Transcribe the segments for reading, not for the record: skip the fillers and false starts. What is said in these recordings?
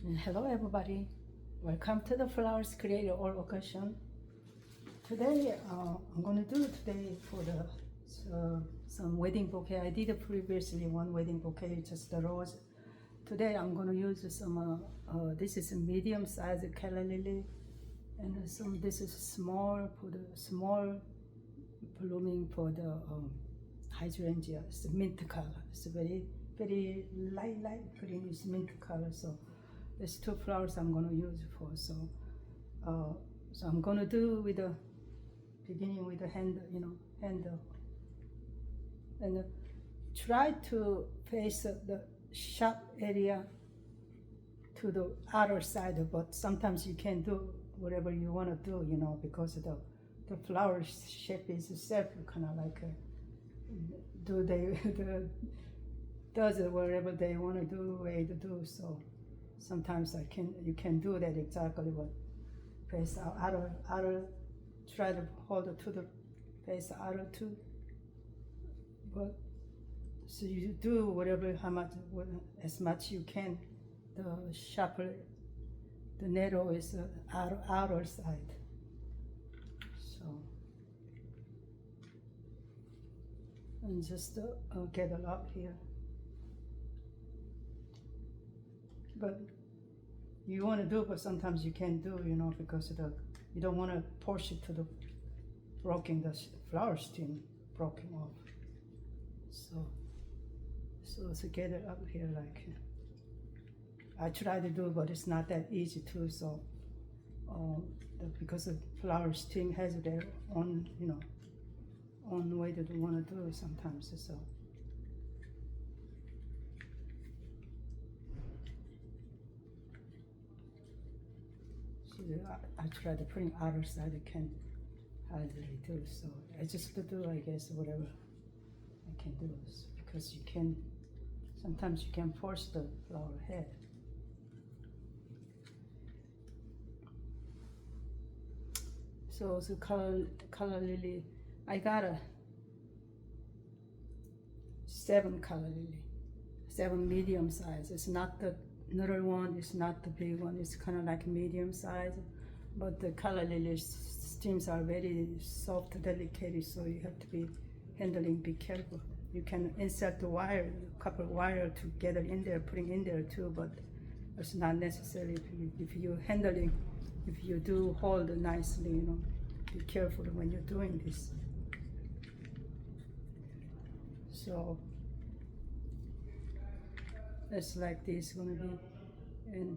Hello everybody, welcome to the Flowers Creative All Occasion. Today I'm going to do today for the some wedding bouquet. I did previously one wedding bouquet, just the rose. Today I'm going to use some, this is a medium size calla lily, and some, this is small, for the small blooming for the hydrangea. It's mint color, it's very light green, it's mint color. So there's two flowers I'm going to use for. So I'm going to do with the beginning with the handle, handle, and try to face the sharp area to the outer side. But sometimes you can do whatever you want to do, because the flower shape is itself kind of like do they does whatever they want to do, way to do. So sometimes you can do that exactly what face outer, try to hold it to the face outer too. But so you do whatever, as much you can. The sharper the needle is outer side. So and just get it up here. But you want to do, but sometimes you can't do, because you don't want to push it to the broken, the flower stem broken off. So get it up here, like I try to do, but it's not that easy too. So because the flower stem has their own, own way that they want to do it sometimes. So. I try to put outer side I can hardly do, so I just do, I guess, whatever I can do, because you can, sometimes you can force the flower head. So the color lily, I got a 7 color lily, 7 medium size. It's not the little one, it's not the big one, it's kind of like medium size, but the color lily stems are very soft, delicate, so you have to be be careful. You can insert the wire, a couple of wire together in there, putting in there too, but it's not necessary. If you do hold it nicely, be careful when you're doing this. So it's like this gonna be, and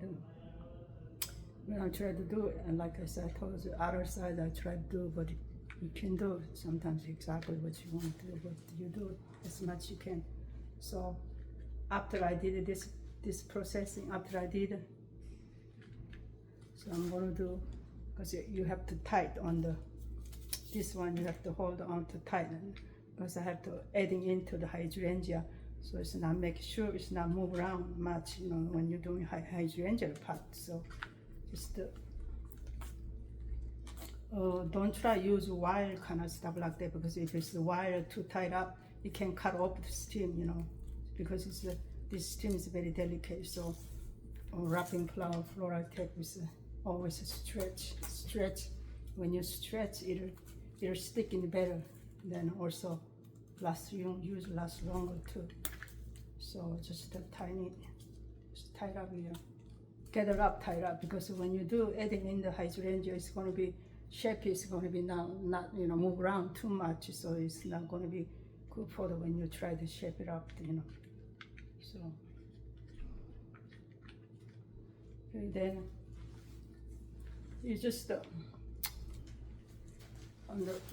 when I try to do it, and like I said, I told you, the other side I try to do, but you can do sometimes exactly what you want to do, but you do it as much you can. So after I did this processing, after I did it, so I'm gonna do, because you have to tight on this one, you have to hold on to tighten, because I have to adding into the hydrangea. So it's not, make sure it's not move around much, when you're doing hydrangea pot. So just don't try use wire kind of stuff like that, because if it's the wire too tight up, it can cut off the stem, because this stem is very delicate. So wrapping floral tape is always a stretch. When you stretch, it'll stick in better. Then also last longer too. So just just tight up here. Get it up, tight up, because when you do adding in the hydrangea, it's going to be, shape is going to be not move around too much, so it's not going to be good for when you try to shape it up, So and then you just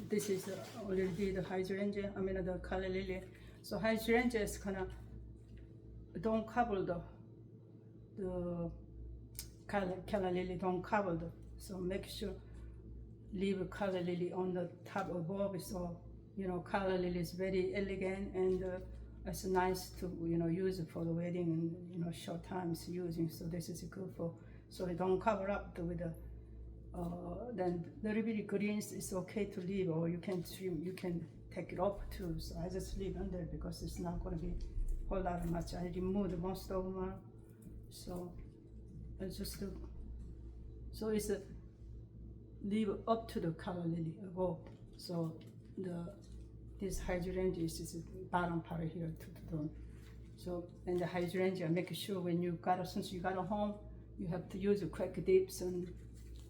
this is already the hydrangea, the color lily. So hydrangea is kind of don't cover the color lily, don't cover so make sure leave a color lily on the top above. So color lily is very elegant, and it's nice to use it for the wedding, and short times using. So this is good for, so you don't cover up with the then little bit of greens is okay to leave, or you can trim, you can take it off too. So I just leave under, because it's not going to be a whole lot of much. I removed most of them, so just so it's leave up to the calla lily above. So this hydrangeas is the bottom part here to the dome. So and the hydrangea, make sure when you since you got a home, you have to use quick dips and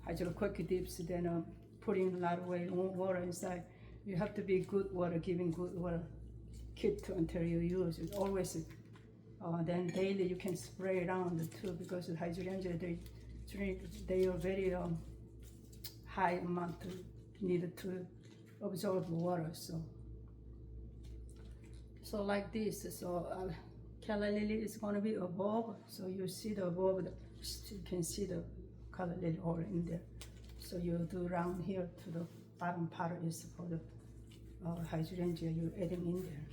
hydro quick dips. Then putting a lot of water inside. You have to be good water, giving good water. Keep to until you use it. Always. Then daily you can spray around too, because the hydrangea they are very high amount needed to absorb water. So like this. So calla lily is going to be above. So you see the above. You can see the calla lily all in there. So you do around here to the bottom part is for the hydrangea you're adding in there.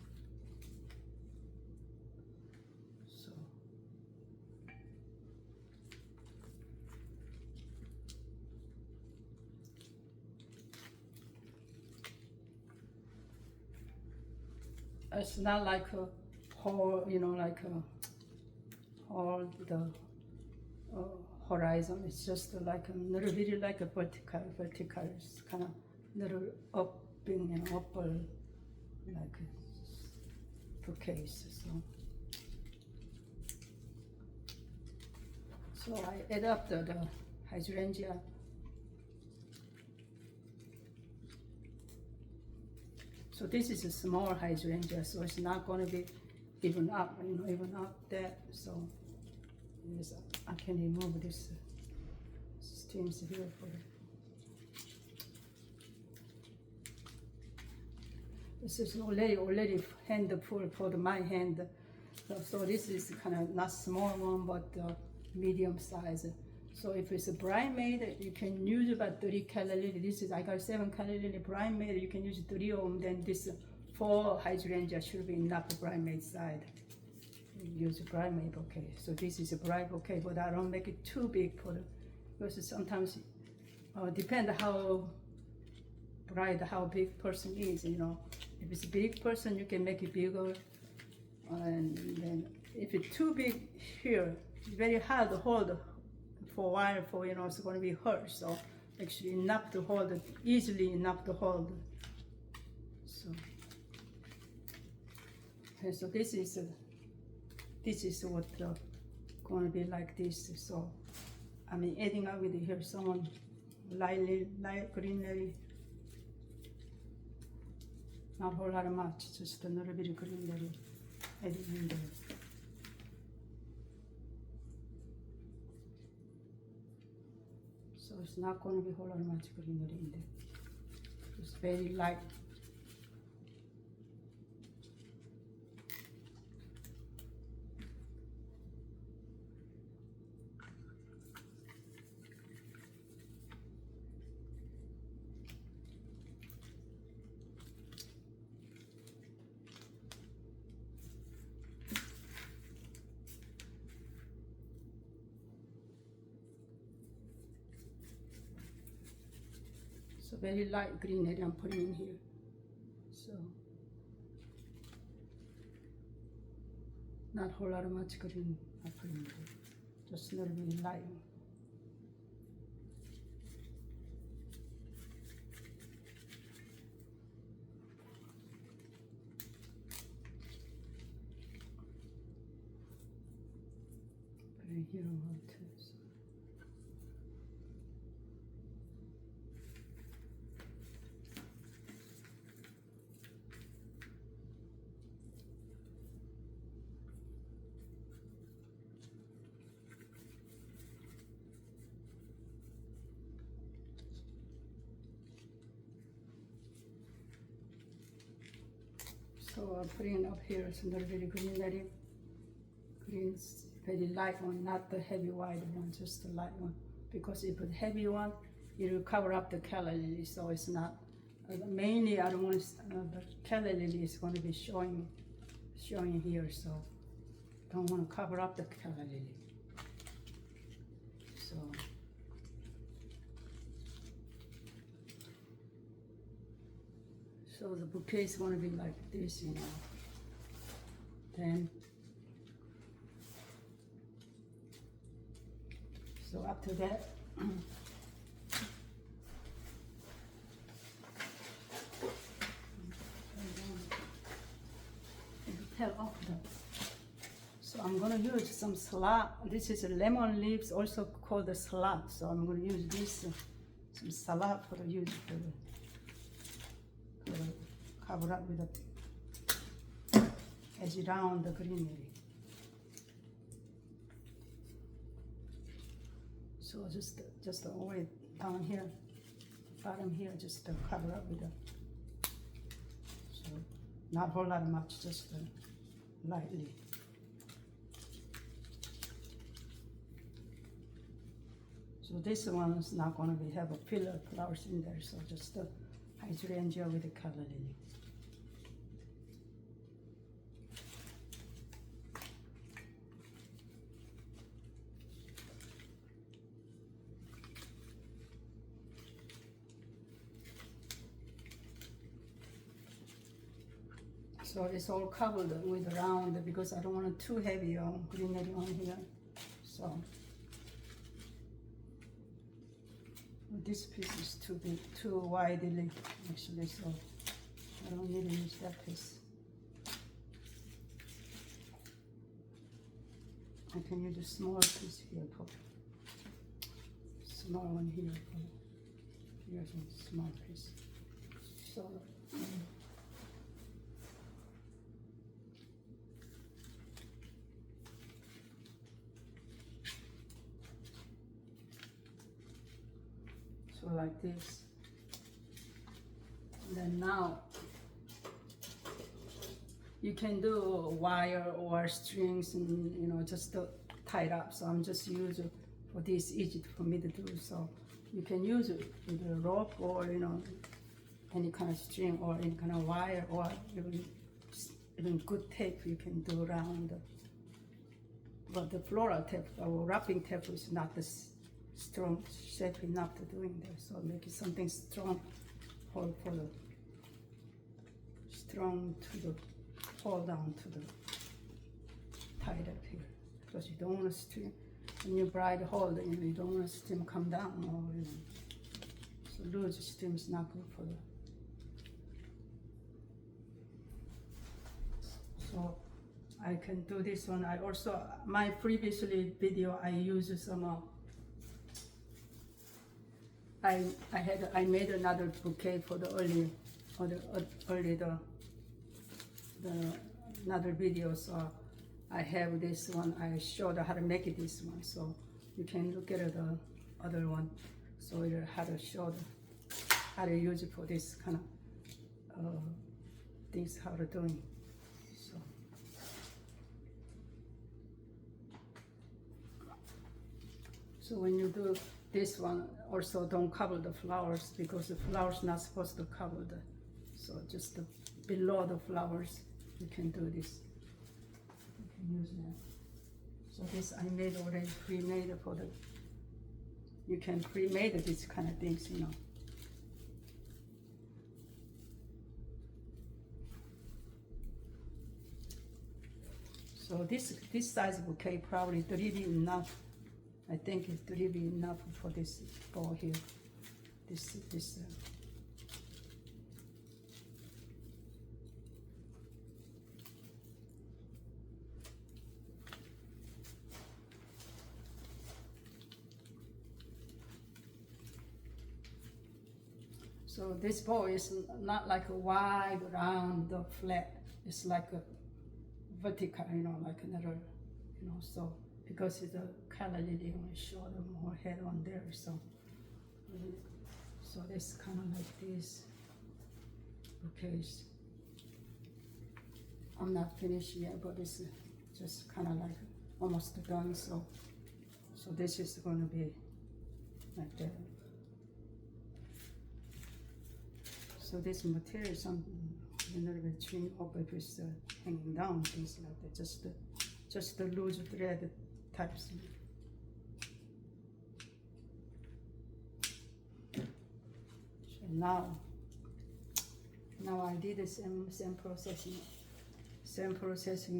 So it's not like a whole, like all the horizon. It's just like a little bit like a vertical. It's kind of little upping, upper, like bouquets. So I add up the hydrangea. So this is a small hydrangea, so it's not going to be even up, even up that. So yes, I can remove this stems here for the. This is already hand pull for my hand. So this is kind of not small one, but medium size. So if it's a bridesmaid, you can use about 30 calla lily. This is, I got 7 calla lily bridesmaid. You can use 30 of them. Then this 4 hydrangea should be enough for bridesmaid side. Use a bridesmaid bouquet. So this is a bride bouquet, but I don't make it too big for the, because sometimes depend how big person is. If it's a big person, you can make it bigger. And then if it's too big here, it's very hard to hold for a while. It's going to be hurt. So actually enough to hold it, easily enough to hold. So, okay, so this is what going to be like this. So I'm adding up with here some light greenery. Not a whole lot of much, just a little bit of greenery adding in there. So it's not going to be a whole lot of much greenery in there. It's very light. So very light greenery I'm putting in here. So not a whole lot of much green I put in there. Just a little bit light. Put in here one too. So I'm putting up here some little bit of greenery. Green's very light one, not the heavy white one, just the light one. Because if it's heavy one, it will cover up the calla lily, so it's not. Mainly, I don't want the calla lily is going to be showing here, so don't want to cover up the calla lily. So the bouquet is going to be like this, Then So after that, peel off so I'm gonna use some salad. This is lemon leaves, also called the salad. So I'm gonna use this some salad for the use for the cover up with the edge around the greenery. So just all the way down here, bottom here, just cover up with the. So not a whole lot much, just lightly. So this one is not going to be have a pillar flowers in there, so just the hydrangea with the calla lily. So it's all covered with round because I don't want it too heavy on greenery on here. So this piece is too big, too widely actually, so I don't need to use that piece. I can use a small piece here, for small one here. Here's a small piece. So. So like this, and then now you can do wire or strings and just tie it up. So I'm just using for this, easy for me to do. So you can use it with a rope or any kind of string or any kind of wire or even good tape you can do around. But the floral tape or wrapping tape is not this strong shape enough to doing that, so make it something strong for the strong to the hold down to the tied up here, because you don't want to stream when your bride hold, you don't want to stream come down or so loose stream is not good for the. So I can do this one. I also my previously video I used some. I made another bouquet for the early another video, so I have this one. I showed how to make it this one, so you can look at the other one. So it how to show how to use it for this kind of things how to doing. So when you do this one, also don't cover the flowers because the flowers not supposed to cover the. So just below the flowers, you can do this. You can use that. So this I made already pre-made for the. You can pre-made this kind of things, So this size bouquet probably 3D enough. I think it's really enough for this ball here. This. So this ball is not like a wide, round, or flat. It's like a vertical, like another, so. Because it's a calla lily on the shoulder, more head on there, so it's kind of like this bouquets. I'm not finished yet, but it's just kind of like almost done. So this is going to be like that. So this material is something a little bit trim up if it's hanging down, things like that. Just the loose thread types. So now I did the same processing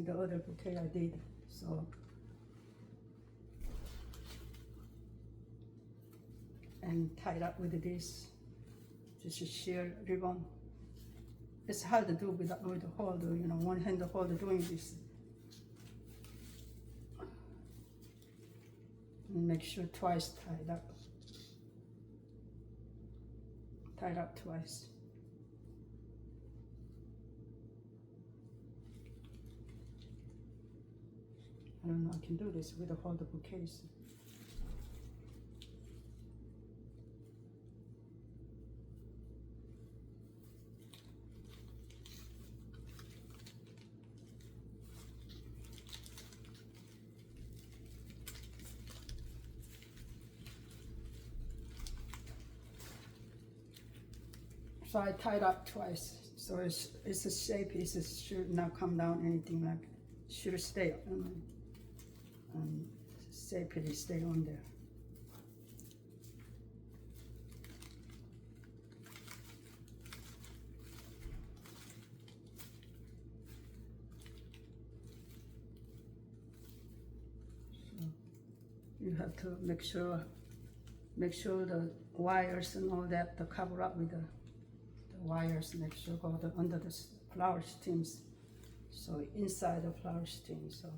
the other bouquet I did. So and tie it up with this, just a sheer ribbon. It's hard to do with the hold, one hand hold doing this. And make sure twice tied up. Tie it up twice. I don't know, I can do this with the hold bouquets. So I tied up twice, so it's a shape. It should not come down anything, like should stay safely stay on there. So you have to make sure the wires and all that to cover up with the wires, make sure go under the flower stems, so inside the flower stem. So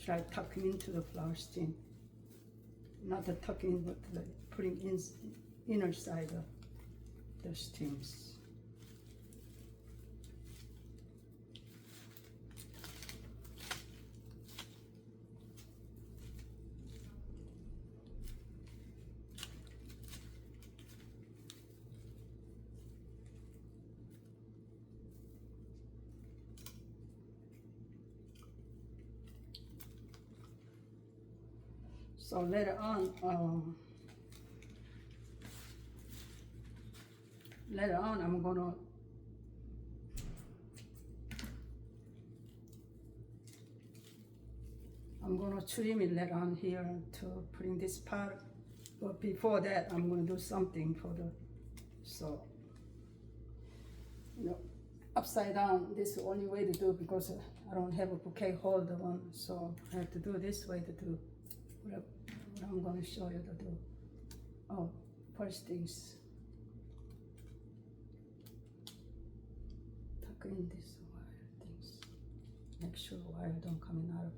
try tucking into the flower stem, not the tucking, but the putting in inner side of the stems. So later on, I'm gonna trim it later on here to putting this part. But before that, I'm gonna do something for the, so, upside down. This is the only way to do, because I don't have a bouquet holder one, so I have to do this way to do what I'm going to show you to do. Oh, first things, tuck in this wire things. Make sure wire don't come in out of.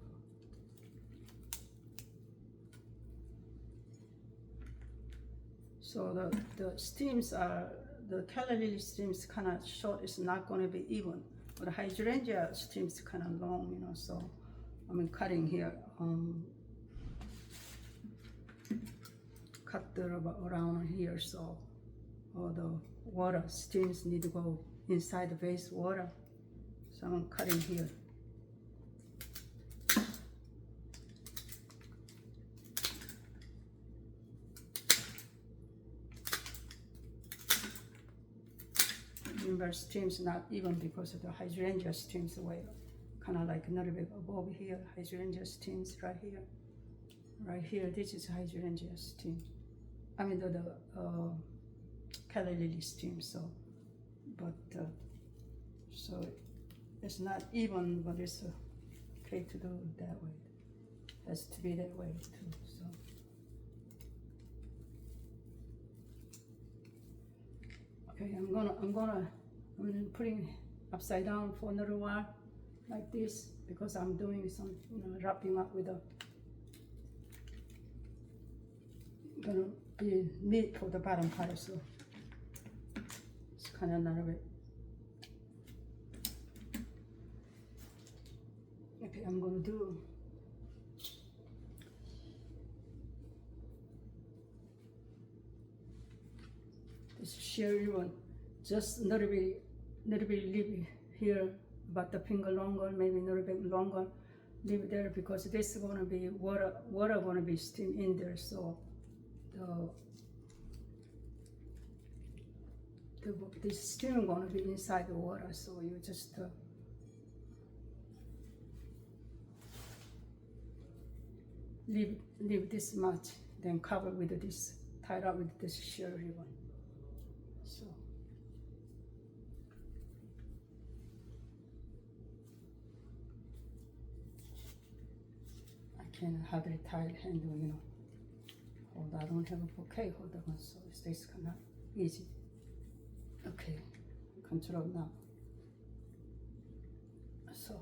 So the stems are, the calla lily stems kind of short. It's not going to be even. But the hydrangea stems kind of long, so I'm cutting here. Cut around here, so all the water stems need to go inside the base water. So I'm cutting here. Remember, stems not even because of the hydrangea stems away, kind of like a little bit above here. Hydrangea stems right here. Right here, this is hydrangea stem. I mean the calla lily stem. So, but so it's not even, but it's okay to do it that way. It has to be that way too. So. Okay, I'm putting upside down for another while, like this, because I'm doing some, wrapping up with a. Gonna be neat for the bottom part, so it's kind of another bit. Okay, I'm gonna do this sheer ribbon, just a little bit leave here, about the finger longer, maybe a little bit longer, leave it there, because this is gonna be water gonna be still in there, so this stem gonna be inside the water, so you just leave this much, then cover with this, tied up with this sheer ribbon. So I can hardly tie handle, hold. I don't have a bouquet holder, so it's this kind of easy. Okay, control now. So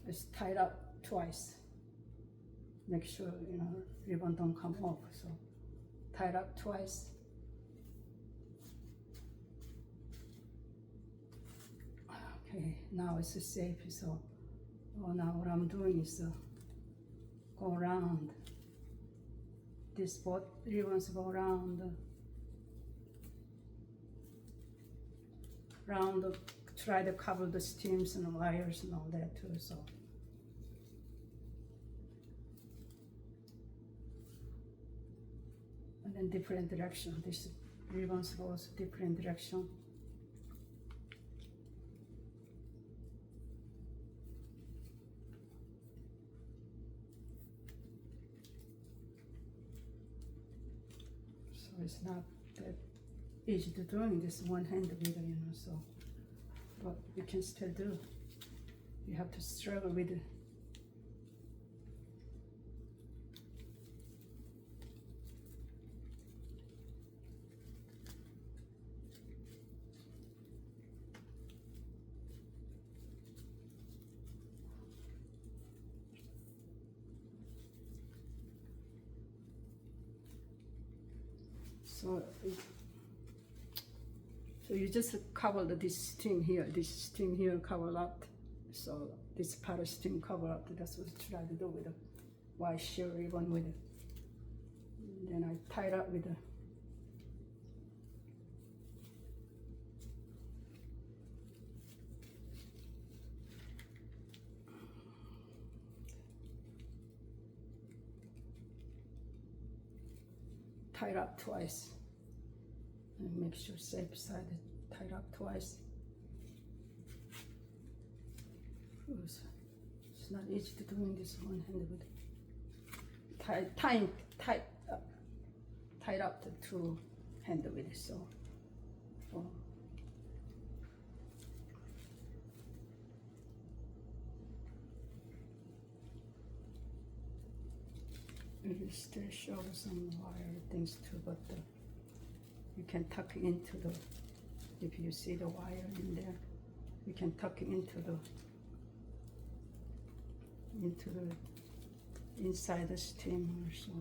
it's tied up twice. Make sure ribbon don't come off. So tied up twice. Okay, now it's safe. So now what I'm doing is go around. This both ribbons go around. Try to cover the stems and the wires and all that too. So and then different direction. This ribbons goes different direction. So it's not that easy to doing this one hand with, so, but you can still do. You have to struggle with it. So you just cover this stem here cover up. So this part of stem cover up. That's what I try to do with the white sheer ribbon with it. And then I tie it up with the tie it up twice. And make sure safe side is tied up twice. It's not easy to do in this one hand with tied up the two hand with it. So it still shows some wire things too, but you can tuck into the, if you see the wire in there, you can tuck into the inside the stem or so.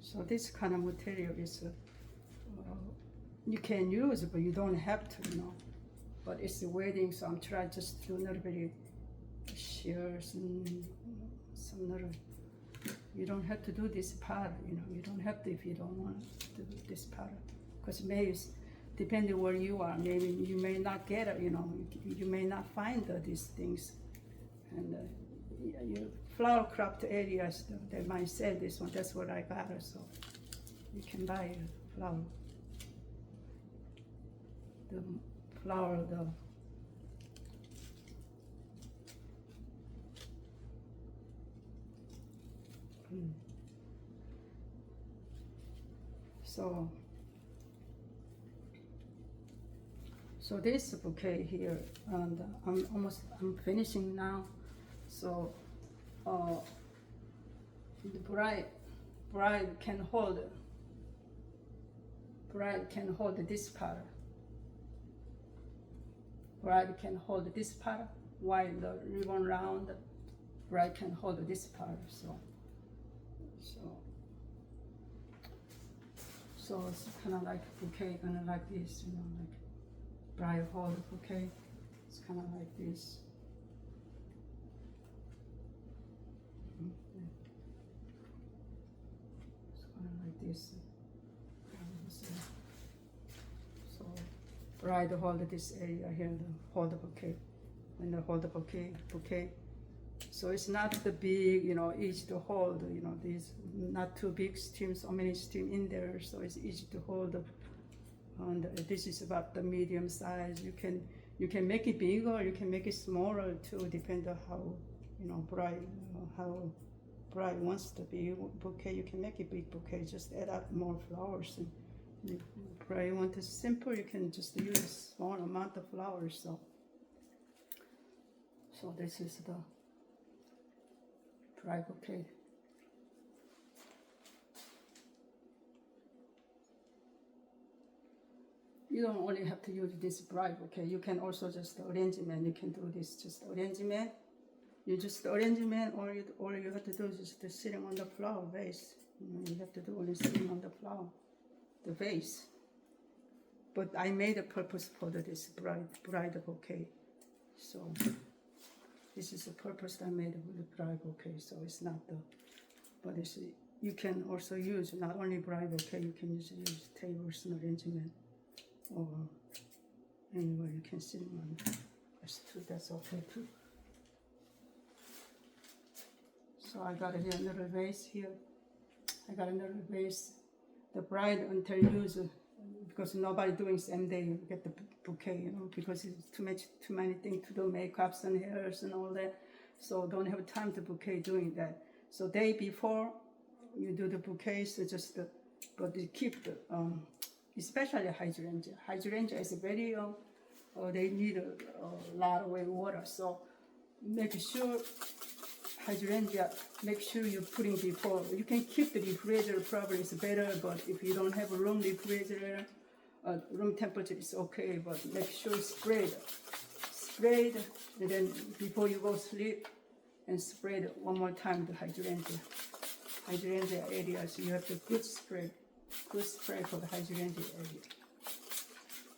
So this kind of material is you can use, but you don't have to, But it's the wedding, so I'm trying just to do a little bit of shears and some little. You don't have to do this part, You don't have to if you don't want to do this part, because maybe depending where you are, maybe you may not get it, You may not find these things, and you flower cropped areas, they might sell this one. That's what I got, so you can buy a flower. The flower, so this bouquet here, and I'm finishing now. So the bride can hold this part. Bride can hold this part, while the ribbon round, bride can hold this part. So it's kind of like bouquet, kind of like this, like bride hold bouquet. It's kind of like this. It's kind of like this. So bride hold this area here, hold the bouquet, and hold the bouquet. So it's not the big, easy to hold, these not too big stems, so many stems in there, so it's easy to hold. And this is about the medium size. You can make it bigger, or you can make it smaller too, depending on you know, bride, how bride wants to be bouquet. You can make a big bouquet, just add up more flowers. And if bride want it simple, you can just use a small amount of flowers. So this is the bride bouquet. You don't only have to use this bride bouquet. You can also just arrangement. You can do this just arrangement. You just arrangement, all you have to do is just sitting on the flower vase. You have to do only sitting on the flower, the vase. But I made a purpose for this bride bouquet. So this is the purpose I made with the bride bouquet. So it's not the, but it's, you can also use not only bride bouquet. You can use tables and arrangement, or anywhere you can sit on. That's okay too. So I got here another vase here. I got another vase. The bride until use because nobody doing same day you get the bouquet, you know, because it's too many things to do, makeups and hairs and all that. So don't have time to bouquet doing that. So day before you do the bouquets, just but you keep the especially hydrangea. Hydrangea is very they need a lot of water. So make sure hydrangea, make sure you're putting before. You can keep the refrigerator, probably is better, but if you don't have a room refrigerator, room temperature is okay, but make sure sprayed, and then before you go sleep, and spray it one more time the hydrangea area. So you have to good spray for the hydrangea area.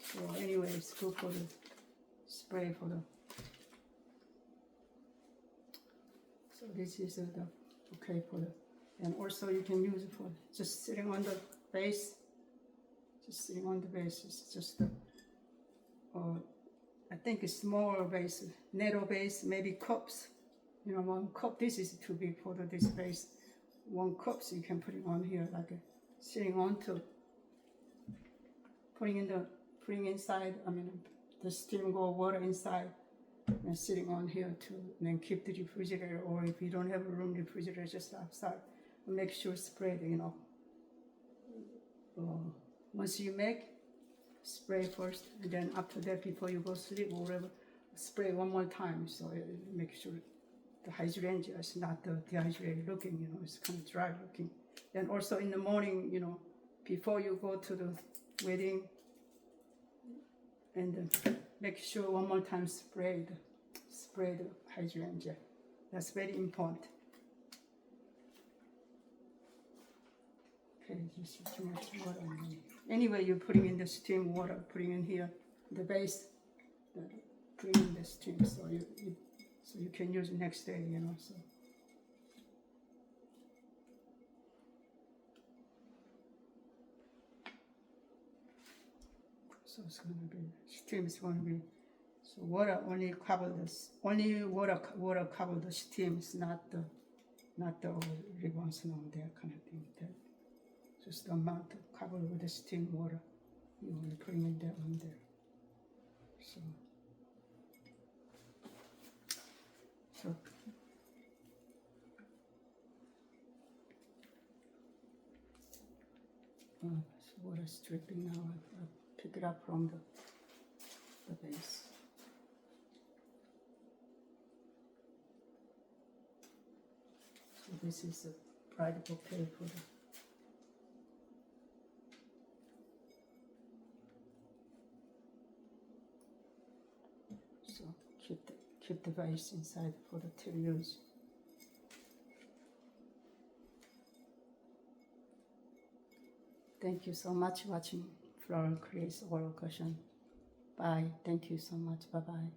So anyway, it's good for the spray for the. So this is the okay for the, and also you can use it for just sitting on the base. Just sitting on the base. It's just the, I think a smaller base, narrow base, maybe cups. You know, one cup. This is too big for this base. One cup, so you can put it on here like a, sitting on to putting inside. I mean, the steam go water inside. And sitting on here too, and then keep the refrigerator, or if you don't have a room refrigerator, just outside. Make sure spray the, you know. Once you make, spray first, and then after that, before you go sleep or whatever, spray one more time. So make sure the hydrangea is not dehydrated looking, you know, it's kind of dry looking. Then also in the morning, you know, before you go to the wedding, and make sure one more time spray the hydrangea. That's very important. Okay, just too much water. Anyway, you're putting in the steam water, putting in here the base, putting in the steam, so you can use it next day, you know. So it's going to be, steam is going to be, so water only cover this, only water cover the steam, it's not the ribbons and all that kind of thing. That just the amount to cover with the steam water, you only putting in that on there. So water is dripping now. I pick it up from the base. So this is a bridal bouquet for the. So keep the vase inside for the to use. Thank you so much watching Floral Creates Oral Cushion. Bye. Thank you so much. Bye bye.